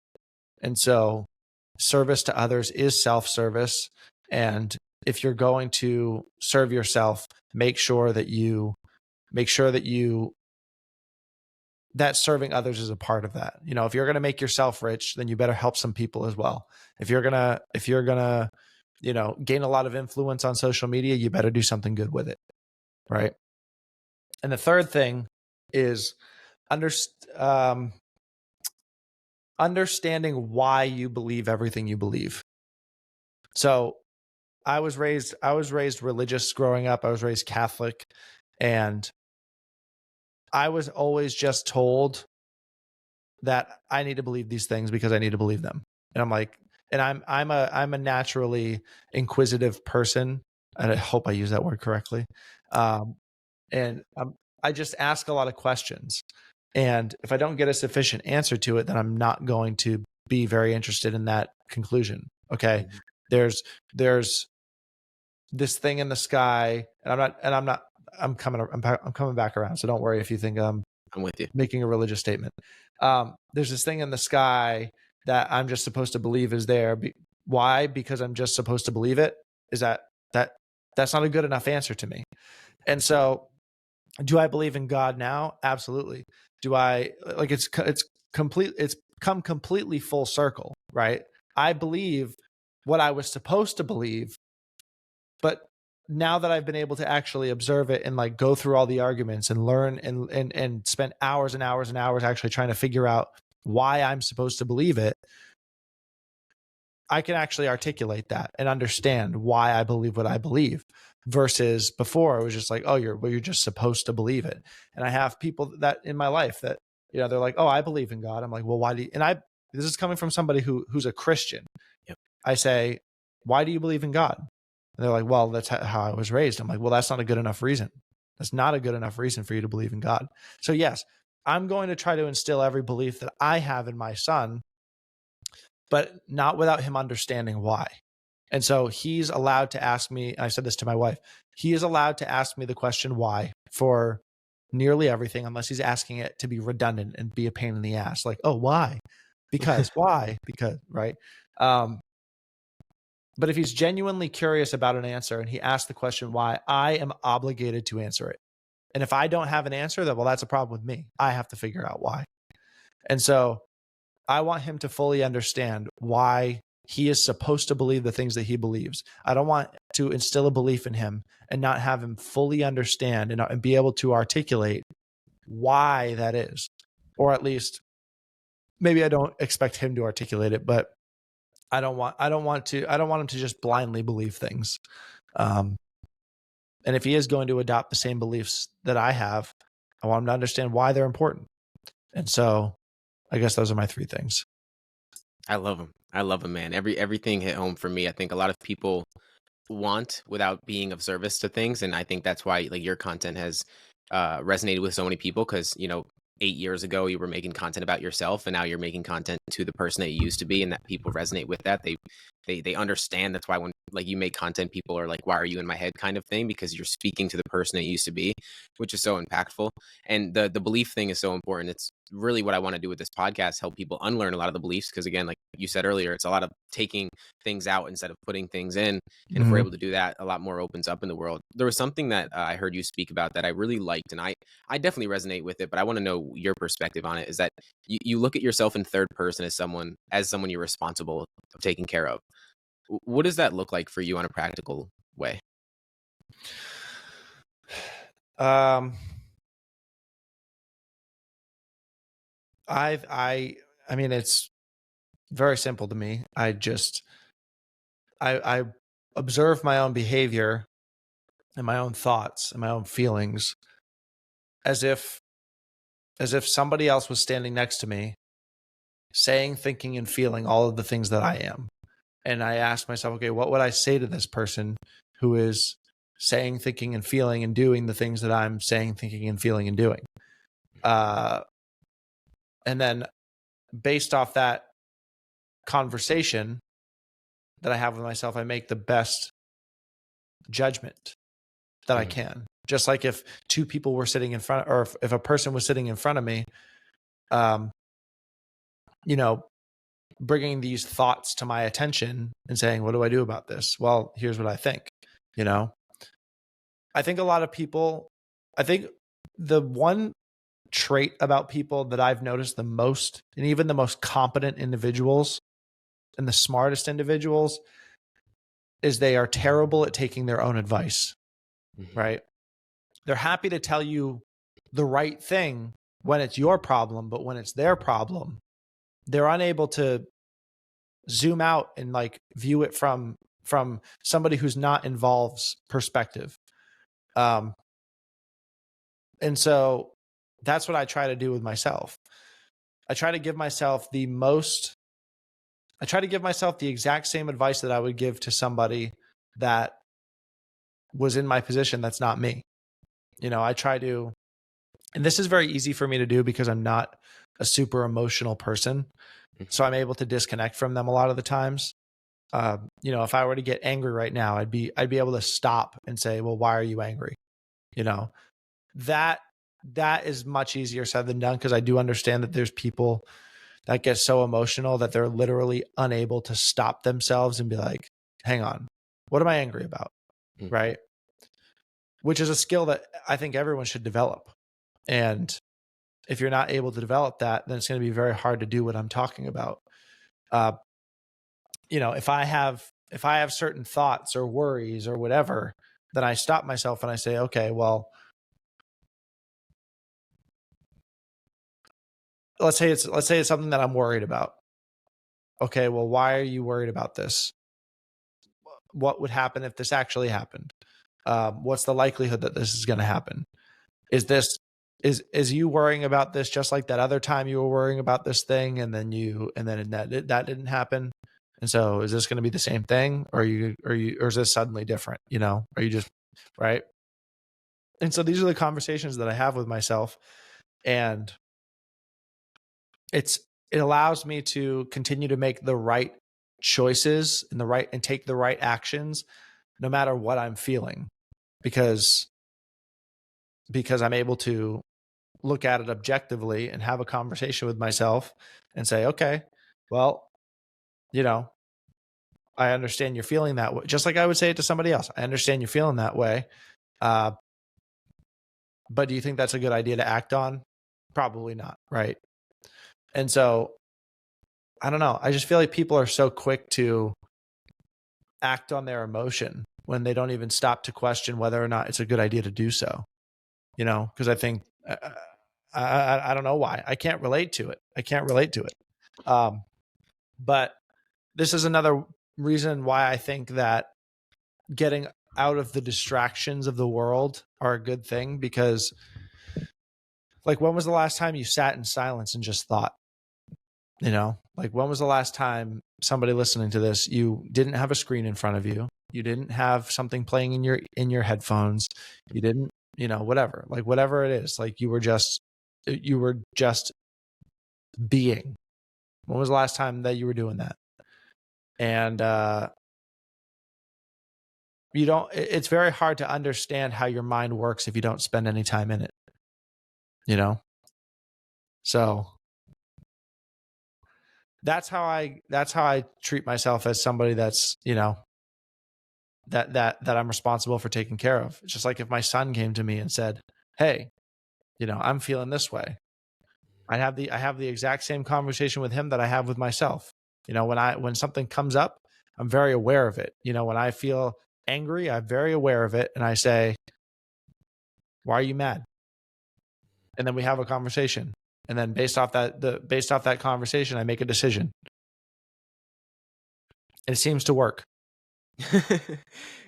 And so service to others is self-service. And if you're going to serve yourself, make sure that that serving others is a part of that. If you're going to make yourself rich, then you better help some people as well. If you're going to, gain a lot of influence on social media, you better do something good with it. Right. And the third thing is understanding why you believe everything you believe. So I was raised religious growing up. I was raised Catholic, and I was always just told that I need to believe these things because I need to believe them. And I'm like, and I'm a naturally inquisitive person, and I hope I use that word correctly. And I just ask a lot of questions. And if I don't get a sufficient answer to it, then I'm not going to be very interested in that conclusion. Okay. Mm-hmm. There's this thing in the sky, and I'm coming back around. So don't worry if you think I'm I'm with you. making a religious statement. There's this thing in the sky that I'm just supposed to believe is there. Why? Because I'm just supposed to believe it. Is that's not a good enough answer to me. And so, do I believe in God now? Absolutely. Do I like it's complete? It's come completely full circle, right? I believe what I was supposed to believe, but now that I've been able to actually observe it and like go through all the arguments and learn and spend hours and hours and hours actually trying to figure out why I'm supposed to believe it, I can actually articulate that and understand why I believe what I believe. Versus before, it was just like, oh, you're just supposed to believe it. And I have people that in my life that, they're like, oh, I believe in God. I'm like, well, why do you? And this is coming from somebody who's a Christian. Yep. I say, why do you believe in God? And they're like, well, that's how I was raised. I'm like, well, that's not a good enough reason. That's not a good enough reason for you to believe in God. So yes, I'm going to try to instill every belief that I have in my son, but not without him understanding why. And so he's allowed to ask me, I said this to my wife, he is allowed to ask me the question why for nearly everything, unless he's asking it to be redundant and be a pain in the ass. Like, oh, why? Because, why? Because, right? But if he's genuinely curious about an answer and he asks the question why, I am obligated to answer it. And if I don't have an answer, then, well, that's a problem with me. I have to figure out why. And so I want him to fully understand why he is supposed to believe the things that he believes. I don't want to instill a belief in him and not have him fully understand and be able to articulate why that is. Or at least maybe I don't expect him to articulate it, but I don't want him to just blindly believe things. And if he is going to adopt the same beliefs that I have, I want him to understand why they're important. And so I guess those are my three things. I love him. I love him, man. Everything hit home for me. I think a lot of people want without being of service to things, and I think that's why like your content has resonated with so many people because 8 years ago you were making content about yourself, and now you're making content to the person that you used to be, and that people resonate with that. They understand. That's why when like you make content, people are like, "Why are you in my head?" kind of thing, because you're speaking to the person that you used to be, which is so impactful. And the belief thing is so important. It's really what I want to do with this podcast: help people unlearn a lot of the beliefs. Because again, like you said earlier, it's a lot of taking things out instead of putting things in. And if we're able to do that, a lot more opens up in the world. There was something that I heard you speak about that I really liked, and I definitely resonate with it. But I want to know your perspective on it. Is that you look at yourself in third person as someone you're responsible of taking care of. What does that look like for you on a practical way? I mean, it's very simple to me. I observe my own behavior and my own thoughts and my own feelings as if somebody else was standing next to me, saying, thinking, and feeling all of the things that I am. And I ask myself, okay, what would I say to this person who is saying, thinking, and feeling and doing the things that I'm saying, thinking, and feeling and doing? And then based off that conversation that I have with myself, I make the best judgment that I can. Just like if two people were sitting in front, or if a person was sitting in front of me, bringing these thoughts to my attention and saying, what do I do about this? Well, here's what I think. I think a lot of people, I think the one trait about people that I've noticed the most, and even the most competent individuals and the smartest individuals, is they are terrible at taking their own advice, right? They're happy to tell you the right thing when it's your problem, but when it's their problem, they're unable to zoom out and like view it from somebody who's not involved's perspective. And so that's what I try to do with myself. I try to give myself the exact same advice that I would give to somebody that was in my position that's not me. I try to, and this is very easy for me to do because I'm not a super emotional person. So I'm able to disconnect from them a lot of the times. If I were to get angry right now, I'd be able to stop and say, well, why are you angry? you know, that that is much easier said than done, because I do understand that there's people that get so emotional that they're literally unable to stop themselves and be like, hang on, what am I angry about? Mhm. Right. Which is a skill that I think everyone should develop. And if you're not able to develop that, then it's going to be very hard to do what I'm talking about. Uh, if I have certain thoughts or worries or whatever, then I stop myself and I say, okay, well, let's say it's something that I'm worried about. Okay, well, why are you worried about this? What would happen if this actually happened? What's the likelihood that this is going to happen? Is this is you worrying about this just like that other time you were worrying about this thing, and then that didn't happen? And so, is this going to be the same thing, or or is this suddenly different? Are you just right? And so these are the conversations that I have with myself, and it's it allows me to continue to make the right choices and take the right actions no matter what I'm feeling, because I'm able to look at it objectively and have a conversation with myself and say, okay, well, you know, I understand you're feeling that way. Just like I would say it to somebody else. I understand you're feeling that way. Uh, but do you think that's a good idea to act on? Probably not. Right. And so I don't know. I just feel like people are so quick to act on their emotion when they don't even stop to question whether or not it's a good idea to do so. Because I think I don't know why. I can't relate to it. Um, but this is another reason why I think that getting out of the distractions of the world are a good thing, because like, when was the last time you sat in silence and just thought? Like, when was the last time somebody listening to this, you didn't have a screen in front of you, you didn't have something playing in your headphones, you didn't, whatever, like whatever it is, like you were just being. When was the last time that you were doing that? And you don't it's very hard to understand how your mind works if you don't spend any time in it, you know so that's how I treat myself, as somebody that's, that I'm responsible for taking care of. It's just like if my son came to me and said, hey, I'm feeling this way, I have the exact same conversation with him that I have with myself. When something comes up, I'm very aware of it. When I feel angry, I'm very aware of it, and I say, why are you mad? And then we have a conversation, and then based off that conversation, I make a decision. It seems to work.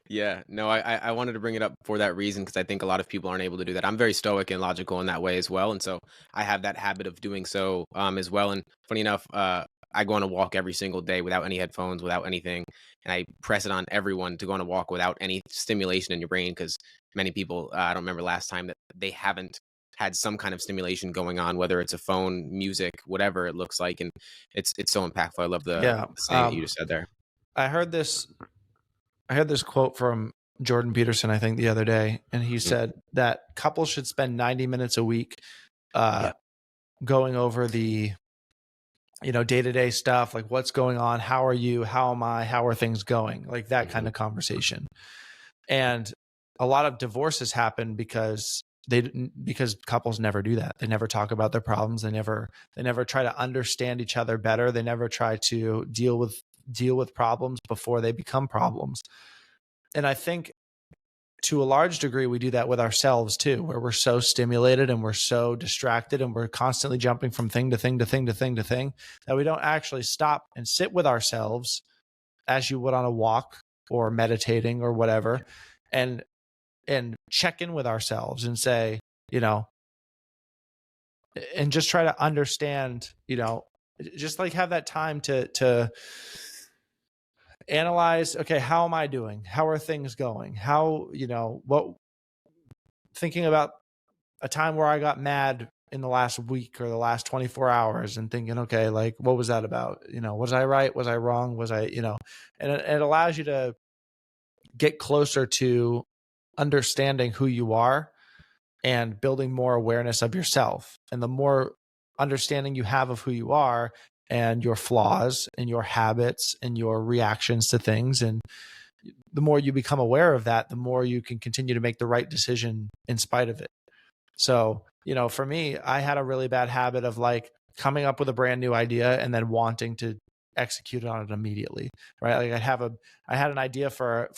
Yeah, no, I wanted to bring it up for that reason because I think a lot of people aren't able to do that. I'm very stoic and logical in that way as well, and so I have that habit of doing so as well. And funny enough, I go on a walk every single day without any headphones, without anything, and I press it on everyone to go on a walk without any stimulation in your brain because many people, I don't remember last time that they haven't had some kind of stimulation going on, whether it's a phone, music, whatever it looks like, and it's so impactful. I love Yeah. the saying that you just said there. I heard this I heard this quote from Jordan Peterson, I think, the other day, and he Mm, said that couples should spend 90 minutes a week uh, yeah. going over the day-to-day stuff, like what's going on, how are you, how am I, how are things going, like that kind Mhm. of conversation. And a lot of divorces happen because couples never do that. They never talk about their problems. They never try to understand each other better. They never try to deal with problems before they become problems. And I think to a large degree, we do that with ourselves too, where we're so stimulated and we're so distracted and we're constantly jumping from thing to thing to thing to thing to thing that we don't actually stop and sit with ourselves as you would on a walk or meditating or whatever, and check in with ourselves and say, you know, and just try to understand, just like have that time to analyze, okay, how am I doing? How are things going? How, what thinking about a time where I got mad in the last week or the last 24 hours and thinking, okay, like, what was that about? Was I right? Was I wrong? Was I, and it allows you to get closer to understanding who you are and building more awareness of yourself. And the more understanding you have of who you are and your flaws and your habits and your reactions to things, and the more you become aware of that, the more you can continue to make the right decision in spite of it. So, for me, I had a really bad habit of like coming up with a brand new idea and then wanting to execute on it immediately, right? Like I had an idea for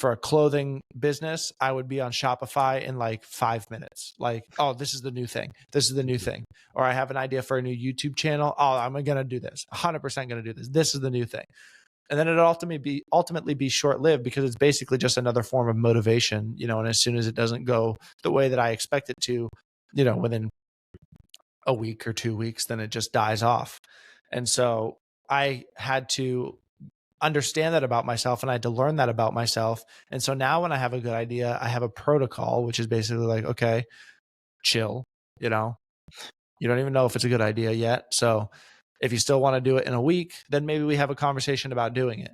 a clothing business. I would be on Shopify in like 5 minutes. Like, oh, this is the new thing. This is the new thing. Or I have an idea for a new YouTube channel. Oh, I'm going to do this. 100% going to do this. This is the new thing. And then it ultimately be short lived because it's basically just another form of motivation, and as soon as it doesn't go the way that I expect it to, within a week or 2 weeks, then it just dies off. And so I had to understand that about myself, and I had to learn that about myself. And so now when I have a good idea, I have a protocol, which is basically like, okay, chill, you don't even know if it's a good idea yet. So if you still want to do it in a week, then maybe we have a conversation about doing it.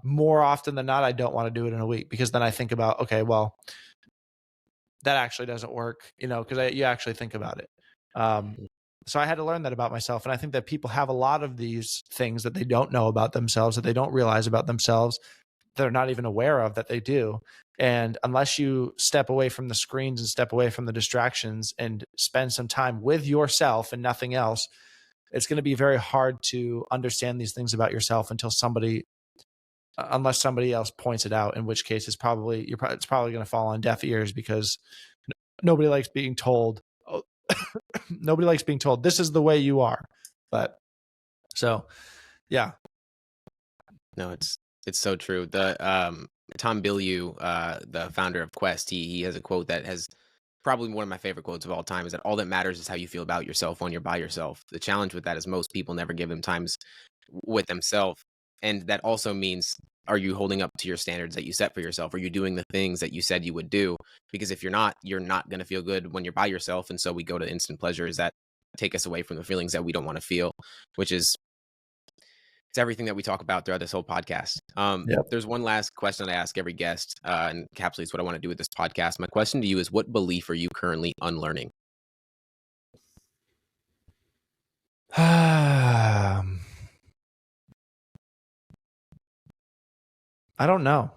More often than not, I don't want to do it in a week because then I think about, okay, well, that actually doesn't work, because you actually think about it. So I had to learn that about myself. And I think that people have a lot of these things that they don't know about themselves, that they don't realize about themselves, that they're not even aware of that they do. And unless you step away from the screens and step away from the distractions and spend some time with yourself and nothing else, it's going to be very hard to understand these things about yourself unless somebody else points it out, in which case it's probably going to fall on deaf ears because nobody likes being told, oh, nobody likes being told this is the way you are. But so, yeah. No, it's so true. The Tom Bilyeu, the founder of Quest, he has a quote that has probably one of my favorite quotes of all time, is that all that matters is how you feel about yourself when you're by yourself. The challenge with that is most people never give them times with themselves. And that also means, are you holding up to your standards that you set for yourself? Are you doing the things that you said you would do? Because if you're not going to feel good when you're by yourself. And so we go to instant pleasures that take us away from the feelings that we don't want to feel, which is, it's everything that we talk about throughout this whole podcast. Yep. There's one last question I ask every guest, and encapsulates what I want to do with this podcast. My question to you is, what belief are you currently unlearning? I don't know.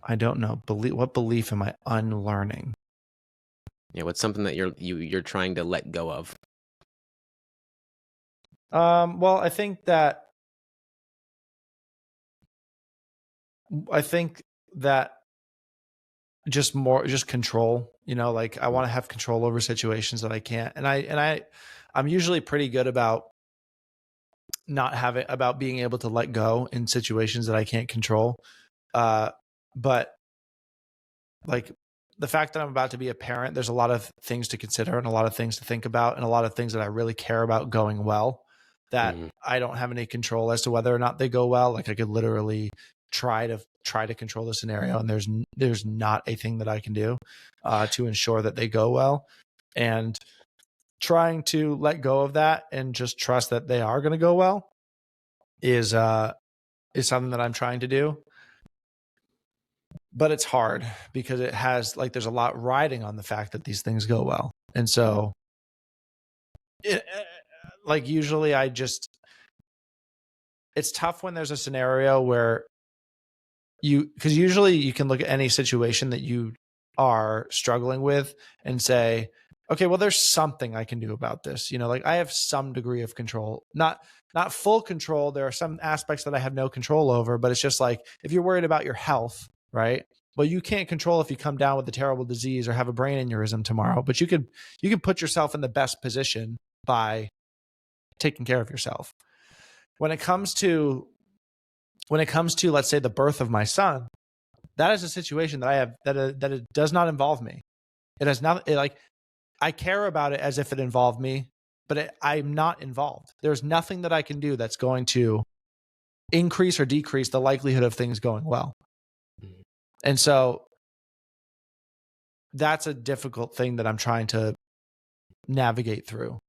What belief am I unlearning? Yeah, what's something that you're trying to let go of? Well, I think that just control, like I want to have control over situations that I can't. I'm usually pretty good about being able to let go in situations that I can't control. But like the fact that I'm about to be a parent, there's a lot of things to consider and a lot of things to think about and a lot of things that I really care about going well that I don't have any control as to whether or not they go well. Like I could literally try to control the scenario, and there's not a thing that I can do to ensure that they go well. And trying to let go of that and just trust that they are going to go well is something that I'm trying to do. But it's hard because there's a lot riding on the fact that these things go well. And so usually it's tough when there's a scenario where because usually you can look at any situation that you are struggling with and say, okay, well, there's something I can do about this. Like I have some degree of control, not full control. There are some aspects that I have no control over, but it's just like, if you're worried about your health, right? Well, you can't control if you come down with a terrible disease or have a brain aneurysm tomorrow, but you can put yourself in the best position by taking care of yourself. When it comes to, let's say, the birth of my son, that is a situation that I have that it does not involve me. It has not, I care about it as if it involved me, but I'm not involved. There's nothing that I can do that's going to increase or decrease the likelihood of things going well. And so that's a difficult thing that I'm trying to navigate through.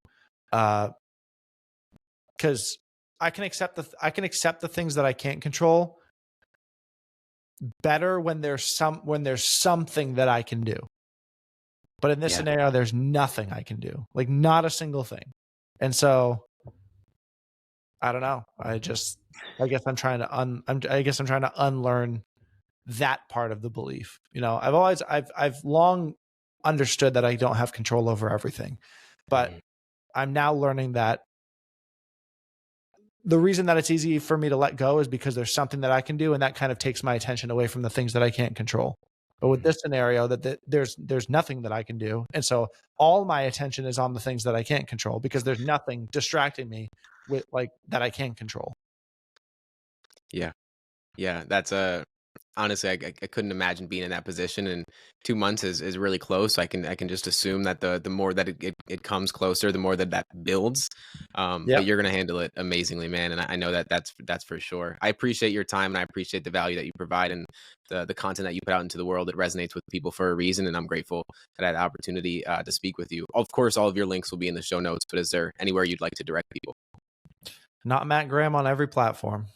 Because I can accept the things that I can't control, better when there's something that I can do. But in this Yeah. scenario, there's nothing I can do, like not a single thing. And so I don't know. I guess I'm trying to unlearn that part of the belief. I've long understood that I don't have control over everything, but Mhm. I'm now learning that the reason that it's easy for me to let go is because there's something that I can do, and that kind of takes my attention away from the things that I can't control. But with Mhm. this scenario, there's nothing that I can do, and so all my attention is on the things that I can't control because there's nothing distracting me with like that I can control. Yeah. Yeah, that's a honestly, I couldn't imagine being in that position, and 2 months is really close. I can just assume that the more that it comes closer, the more that that builds. But Yep. you're gonna handle it amazingly, man, and I know that that's for sure. I appreciate your time, and I appreciate the value that you provide and the content that you put out into the world. It resonates with people for a reason, and I'm grateful that I had the opportunity to speak with you. Of course, all of your links will be in the show notes, but is there anywhere you'd like to direct people? Not Matt Graham on every platform.